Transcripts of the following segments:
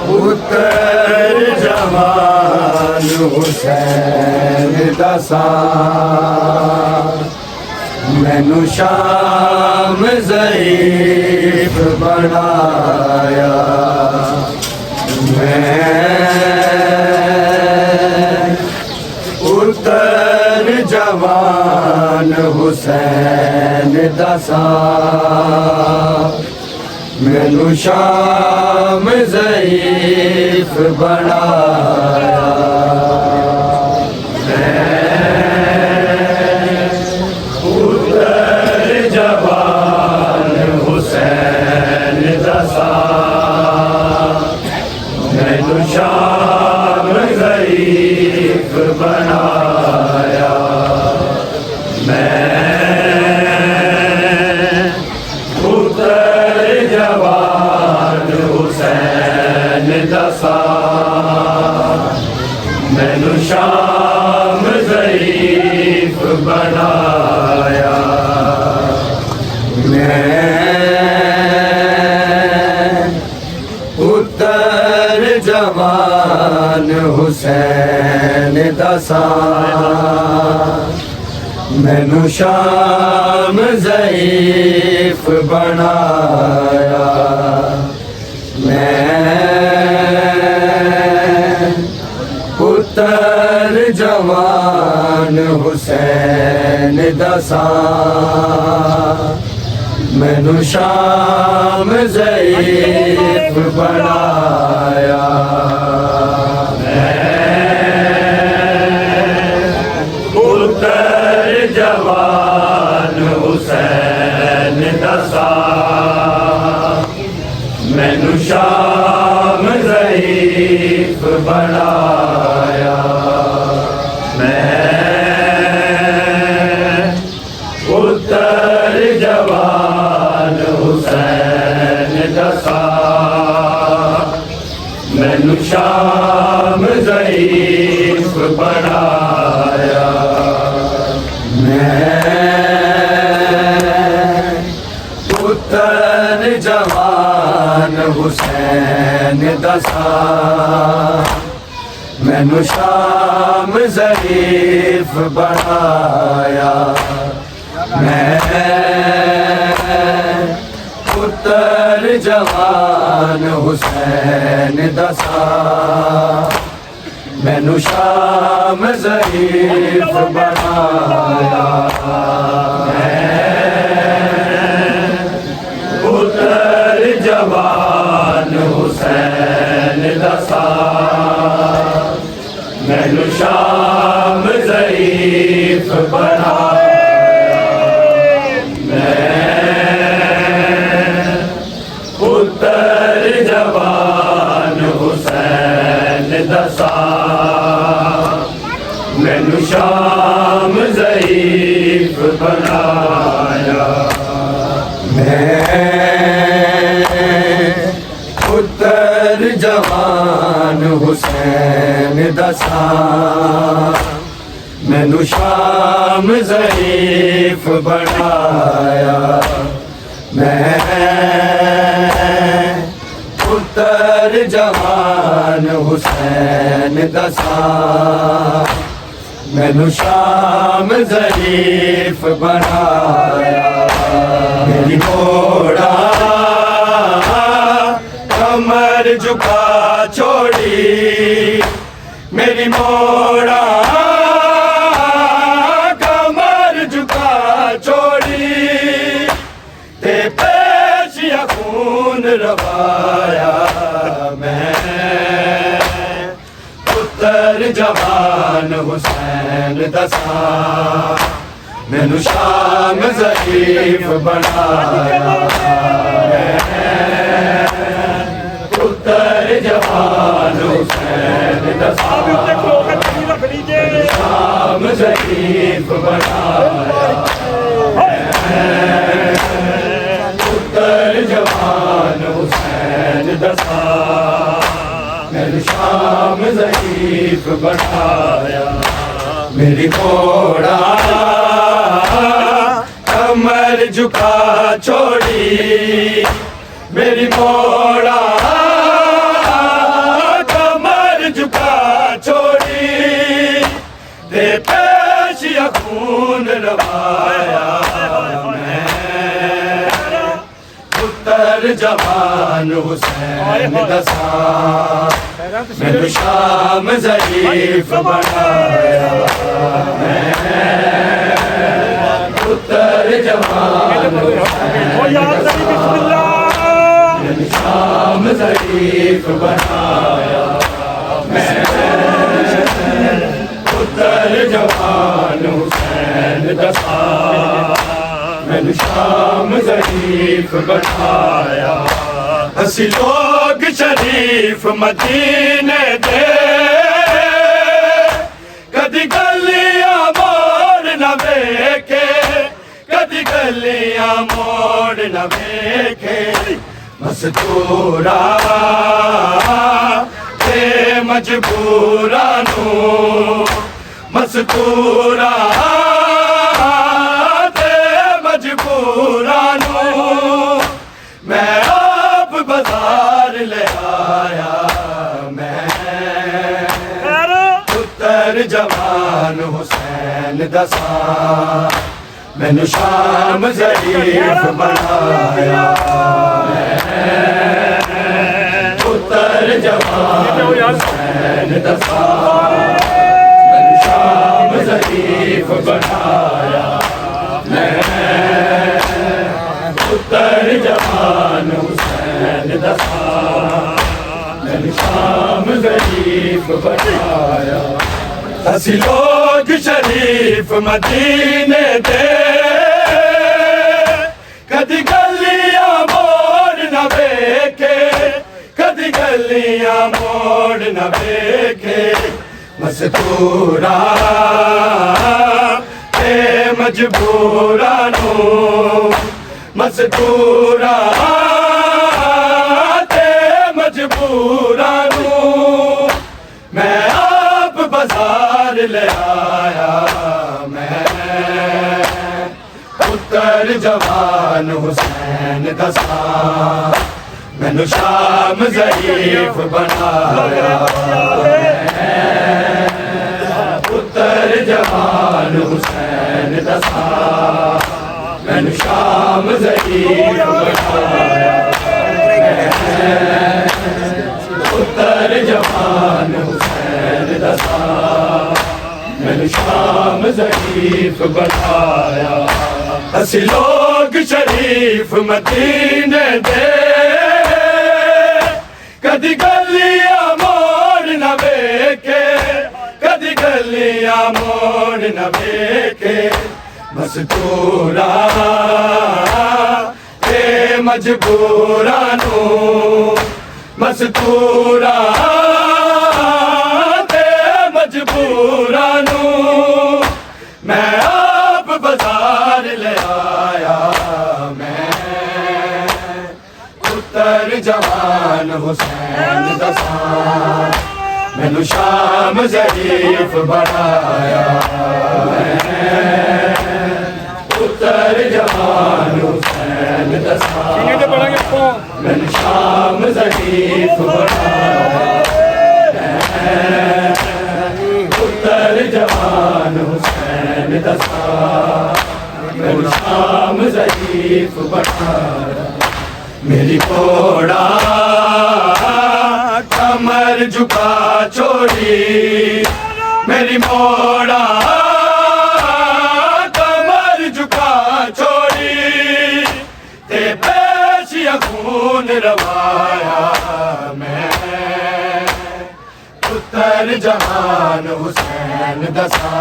पुत्र जवान हुसैन दसा मैनू शाम ज़ईफ़ बनाया मैं पुत्र जवान हुसैन दसा मैनू शाम ज़ईफ़ बनाया शाम ज़ईफ़ बनाया मैं पुत्र जवान हुसैन दसा मैनू शाम ज़ईफ़ बनाया जवान हुसैन दसा मैनू शाम ज़ईफ़ बनाया मैं पुत्र जवान हुसैन दसा मैनू शाम ज़ईफ़ बनाया पुत्र जवान हुसैन दसा मैनू शाम ज़ईफ़ बनाया पुत्र जवान हुसैन दसा मैनू शाम ज़ईफ़ बनाया पुत्र जवान हुसैन दसा मैनू शाम ज़ईफ़ बनाया पुत्र जवान हुसैन दसा मैनू शाम ज़ईफ़ बनाया पुत्र जवान हुसैन दसा मैनू शाम ज़ईफ़ बनाया पुत्र जवान हुसैन दसा मैनू शाम ज़ईफ़ बनाया पुत्र जवान हुसैन दसा मैनू शाम ज़ईफ़ बनाया पुत्र जवान हुसैन दसा मैनू शाम ज़ईफ़ बनाया मेरी मोड़ा कमर झुका छोड़ी मेरी मोड़ा कमर झुका छोड़ी ते पेशिया खून रवाया मैं पुत्र जवान हुसैन दसा मैनू शाम ज़ईफ़ बनाया पुत्र जवान हुसैन दसा शाम ज़ईफ़ बनाया पुत्र जवान हुसैन दसा मैंने शाम ज़ईफ़ बनाया। मेरी मोड़ा कमर झुका छोड़ी, मेरी मोड़ा कमर झुका छोड़ी, दे पेश या खून रवाया। मैं पुत्र जवान हुसैन दसा, मैंने शाम ज़ईफ़ बनाया। पुत्र जवान मैंने शाम ज़ईफ़ बनाया। पुत्र जवान हुसैन दसा, मैंने शाम ज़ईफ़ बनाया। असी लोग शरीफ मदीने दे, कदी गलियां मोड़ न वेखे, कदी गलियां मोड़ न वेखे। मस्तूरा ते मजबूरा नू, मस्तूरा ते मजबूरा नू, मैं आप बाजार ले आया। मैं पुत्र जवान हुसैन दसा, मैंने शाम ज़ईफ़ बनाया। पुत्र जवान हुसैन दसा, मैंने शाम ज़ईफ़ बनाया। पुत्र जवान हुसैन दसा, मैंने शाम ज़ईफ़ बनाया। असी लोग शरीफ मदीने दे, कदी गलियां मोड़ न वेखे, कदी गलियां मोड़ न वेखे। मस्तूरा ते मजबूरा नू, मस्तूरा ते मजबूरा नू, मैं आप बाजार ले आया। मैं पुत्र जवान हुसैन दसा, मैंने शाम ज़ईफ़ बनाया। पुत्र जवान हुसैन दसा, मैंने शाम ज़ईफ़ बनाया। पुत्र जवान हुसैन दसा, मैंने शाम ज़ईफ़ बनाया। असी लोग शरीफ मदीने दे, कदी गलियां मोड़ न वेखे, कदी गलियां मोड़ न वेखे। मस्तूरा ते मजबूरा नू, मस्तूरा ते मजबूरा नू, मैं आप बाजार ले आया। मैं पुत्र जवान हुसैन दसा, मैंने शाम ज़ईफ़ बनाया। पुत्र जवान हुसैन दसा, मैंने शाम ज़ईफ़ बनाया। पुत्र जवान हुसैन दसा, मैंने शाम ज़ईफ़ बनाया। मेरी घोड़ा कमर झुका छोड़ी, मेरी मोड़ा कमर झुका छोड़ी, ते पेश या खून रवाया। मैं पुत्र जवान हुसैन दसा,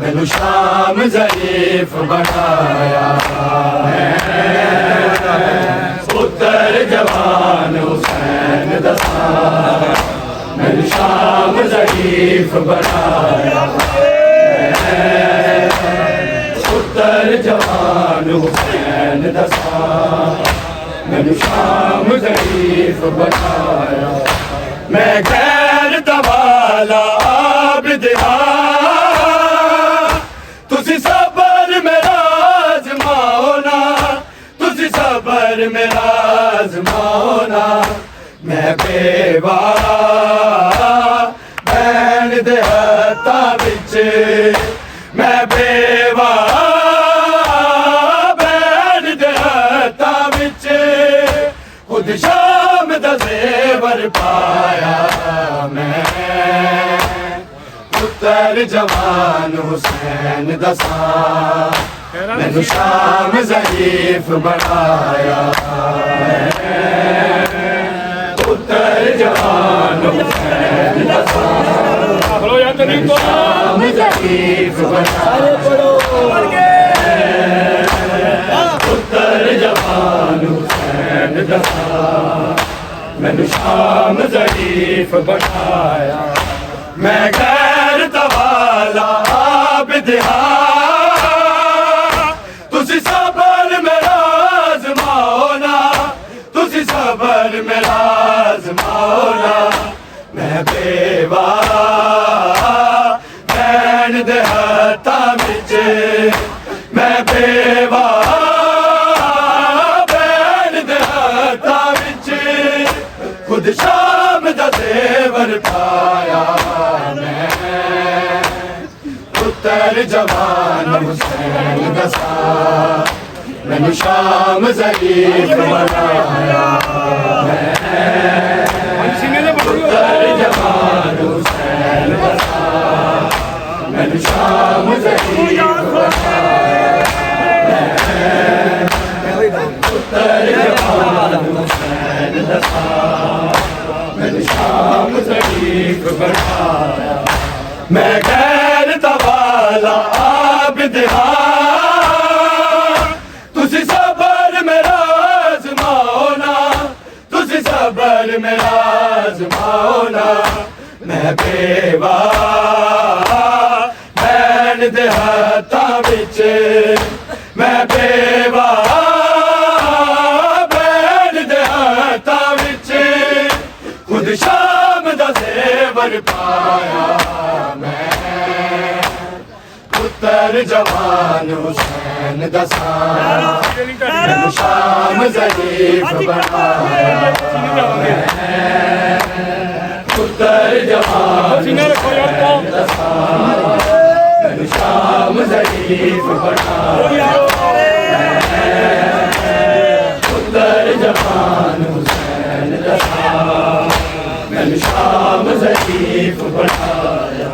मैंने शाम ज़ईफ़ बनाया। पुत्र जवान हुसैन दसा, मैंने शाम ज़ईफ़ बनाया। पुत्र जवान हुसैन दसा, मैंने शाम ज़ईफ़ बनाया। मैं गैरत वाला आबिद हां तुसी सबर मेरा आज़माओ ना तुसी सबर मेरा आज़माओ ना मैं बेवा भैन दे हत्थां विच मैं बेवा भैन दे हत्थां विच खुद शाम दा ज़ेवर पाया मैं पुत्तर जवान हुसैन दसा मैनू शाम ज़रीफ बनाया पुत्तर जवान हुसैन दसा शाम ज़रीफ बनाया पुत्तर जवान हुसैन दसा मैनू शाम ज़रीफ बनाया मैं गैरत वाला आबिद हां तुसी सबर मेरा आज़माओ ना तुसी सबर मेरा आज़माओ ना मैं बेवा भैन दे हत्थां विच मैं बेवा भैन दे हत्थां विच खुद शाम दा ज़ेवर पाया पुत्तर जवान हुसैन दसा मैनू शाम ज़रीफ बनाया पुत्तर जवान हुसैन दसा मैनू शाम ज़रीफ बनाया पुत्तर जवान हुसैन दसा मैनू शाम ज़रीफ बनाया मैं गैरत वाला आबिद हां तुसी सबर मेरा आज़माओ ना तुसी सबर मेरा आज़माओ ना मैं बेवा भैन दे हत्थां विच मैं बेवा भैन दे हत्थां विच खुद शाम दा ज़ेवर पाया पुत्तर जवान हुसैन दसा मैनू शाम ज़रीफ बनाया पुत्तर जवान हुसैन दसा मैनू शाम ज़रीफ बनाया पुत्तर जवान हुसैन दसा मैनू शाम ज़रीफ बनाया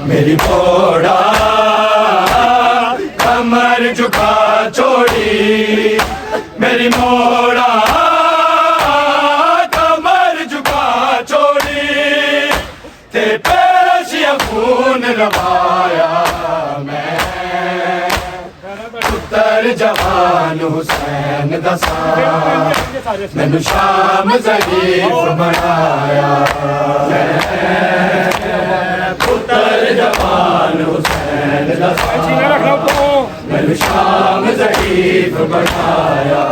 मेरी घोड़ा कमर झुका छोड़ी मेरी मोड़ा कमर झुका छोड़ी ते पेशिया खून रवाया मैं पुत्तर जवान हुसैन दसा मैनू शाम ज़रीफ बनाया पुत्तर जवान हुसैन दसा मैनू शाम ज़रीफ बनाया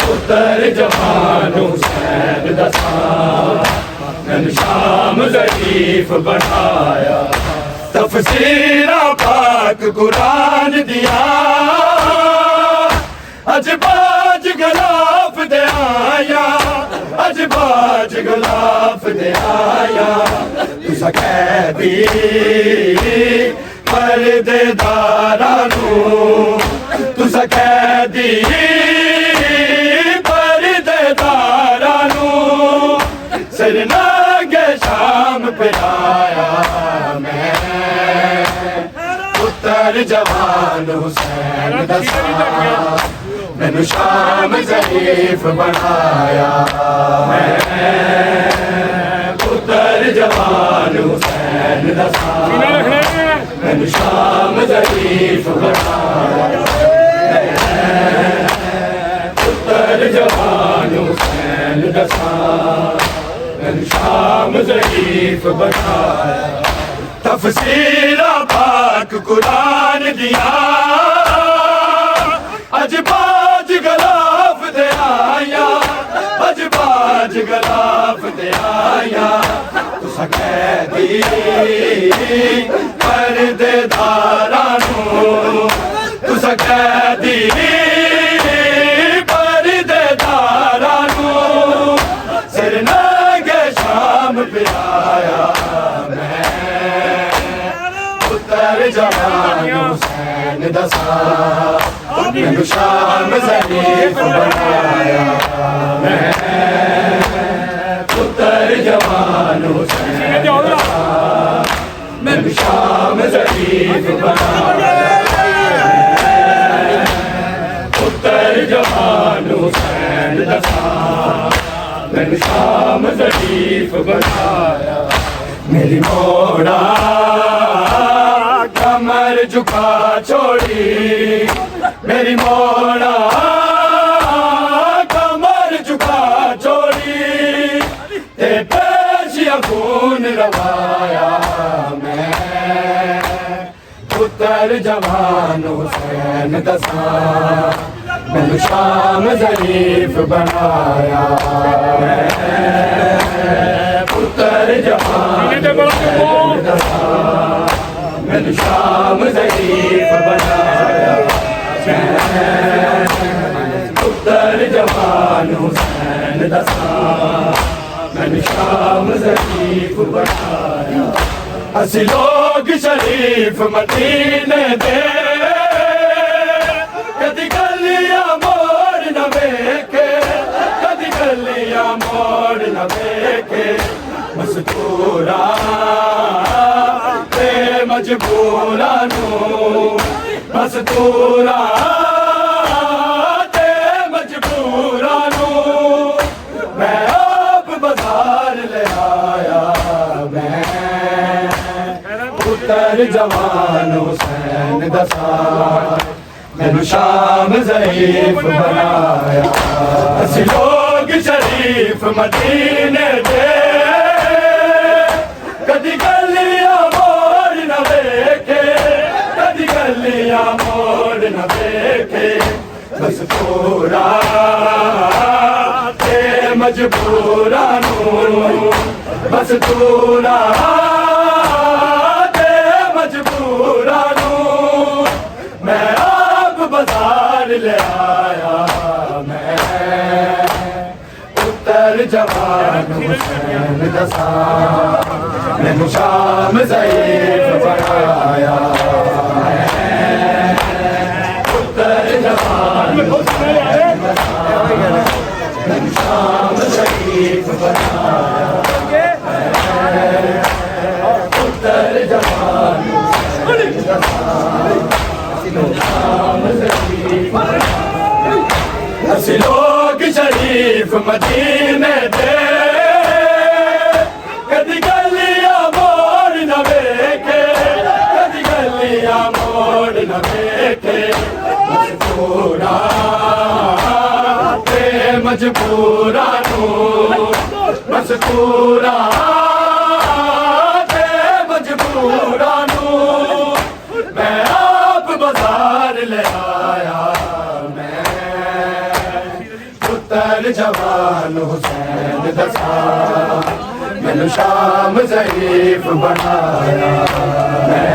पुत्तर जवान हुसैन दसा मैनू शाम ज़रीफ बनाया तफसीरा पाक कुरान दिया अज बाज गलाफ दे आया अज बाज गलाफ दे आया तुसा कैदी परदेदारा नू तुसा कैदी परदेदारा नू सरनागे शाम पिलाया मैं पुत्तर जवान हुसैन दसा मैनू शाम ज़रीफ बनाया पुत्तर जवान हुसैन दसा मैनू शाम ज़रीफ बनाया पुत्तर जवान हुसैन दसा मैनू शाम ज़रीफ बनाया तफसीरा पाक कुरान दिया अज बाज गलाफ दे आया अज बाज अज गलाफ ते आया तुसा कैदी परदेदारा नू तुसा कैदी परदेदारा नू सिर नागे शाम पिलाया जवान हुसैन दसा मैनू शाम ज़रीफ बनाया मैं पुत्र जवान हुसैन दसा मैनू शाम ज़रीफ बनाया पुत्र जवान हुसैन दसा मैनू शाम ज़रीफ बनाया मेरी मोड़ा कमर झुका छोड़ी मेरी मोड़ा कमर झुका छोड़ी ते पेशिया खून रवाया मैं पुत्र जवान हुसैन दसा मैनू शाम ज़रीफ बनाया पुत्र जवान हुसैन दसा मैनू शाम ज़रीफ बनाया पुत्र जवान हुसैन दसा मैनू शाम ज़रीफ बनाया असी लोग शरीफ मदीने दे कदी गलियां मोड़ न वेखे कदी गलियां मोड़ न वेखे मस्तूरा मजबूरा नू मस्तूरा ते मजबूरा नू मैं आप बाजार ले आया मैं पुत्र जवान हुसैन दसा मैनू शाम ज़रीफ बनाया असी लोग शरीफ मदीने दे कदी गलियां गलियां मोड़ न देखे मस्तूरा ते मजबूरा नू मस्तूरा ते मजबूरा नू मैं आप बाजार ले आया मैं पुत्र जवान हुसैन दसा मैनू शाम ज़रीफ बनाया शाम ज़रीफ बनाया पुत्र जवान शाम ज़रीफ असी लोग शरीफ मदीने दे कदी गलियां मोड़ न वेखे कदी गलियां मोड़ न वेखे मजबूरा ते मजबूरा नू मस्तूरा ते मजबूरा नू मैं आप बाजार ले आया मैं पुत्र जवान हुसैन दसा मैनू शाम ज़रीफ बनाया मैं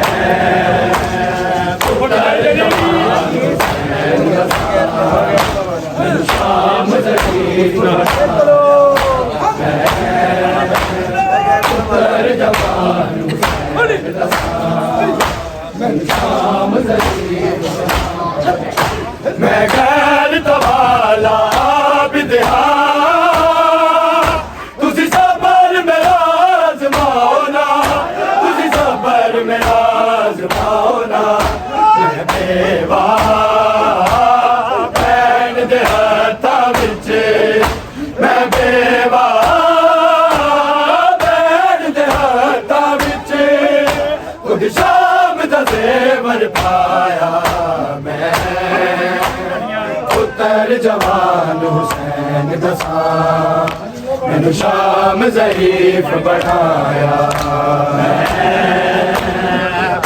पुत्र जवान हुसैन दसा शाम ज़रीफ पुत्र जवान हुसैन दसा मैनू शाम ज़रीफ मैं गैर तवाला बिदहा तुसी सबर मेरा आज़माओना तुसी सबर मेरा आज़माओना मैं बेवा मैं बेवा बैठ दे हाथा विच खुद शाम दा ज़ेवर पाया मैं पुत्र जवान हुसैन दसा मैनू शाम ज़रीफ बनाया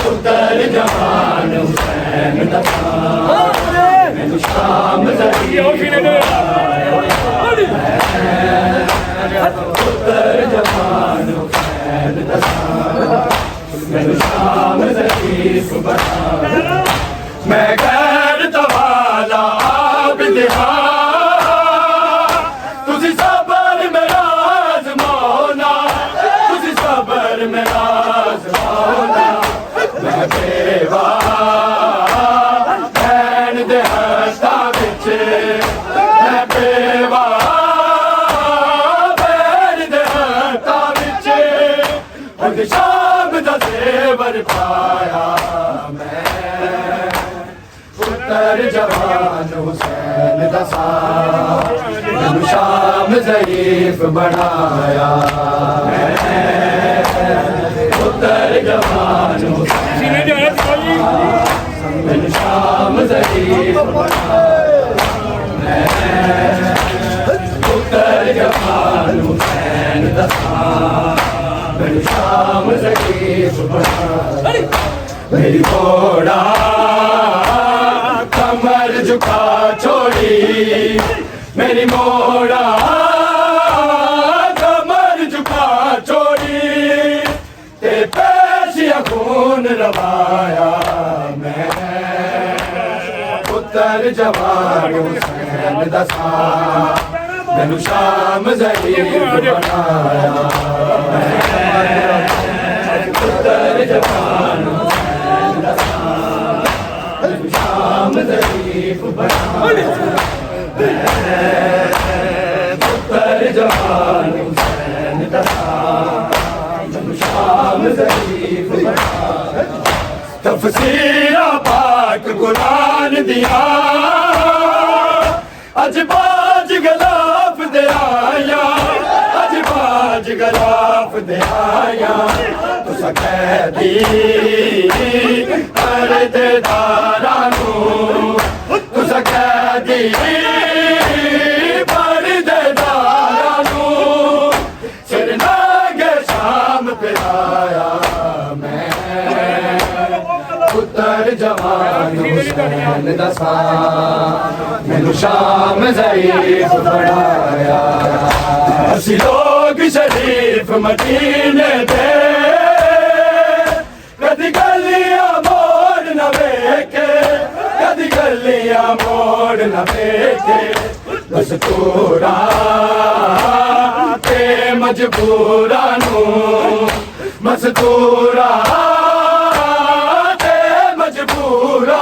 पुत्र जवान हुसैन दसा मैनू शाम ज़रीफ बनाया पुत्र जवान हुसैन दसा मैनू शाम ज़रीफ़ बनाया मैं गैरत वाला आबिद तुझी सबर मेरा आज़माना तुझी सबर मेरा आज़माना मैं बेवा भैन दे हत्थां विच मैं बेवा भैन दे हत्थां विच उद शाम दा ज़ेवर पाया मैं पुत्र जवान हुसैन दसा मैनू शाम ज़रीफ़ बनाया पुत्र जवान हुसैन मैनू शाम ज़रीफ़ बनाया पुत्र जवान हुसैन दसा मैनू शाम ज़रीफ़ बनाया मेरी घोड़ा कमर झुका छोड़ी मेरी मोड़ा कमर झुका छोड़ी ते पेशिया खून रवाया मैं पुत्र जवान हुसैन दसा मैनू शाम ज़रीफ़ बनाया पुत्र जवान हुसैन दसा मैनू शाम ज़रीफ़ बनाया पुत्र जवान हुसैन दसा मैनू शाम ज़रीफ़ बनाया तफसीरा पाक कुरान दिया अज बाज गलाफ दे आया अज बाज गलाफ दे आया तुसा कैदी कर दे दारा नू तुसा कैदी पर दे दारा नू सिर नागे शाम पे आया मैं पुत्र जवान हुसैन दसा मैनू शाम ज़रीफ़ बनाया असी लोग शरीफ मदीने दे कदी गलियां मोड़ न वेखे कदी गलियां मोड़ न वेखे बस तोड़ा ते मजबूरा नू मजदूरा ते मजबूरा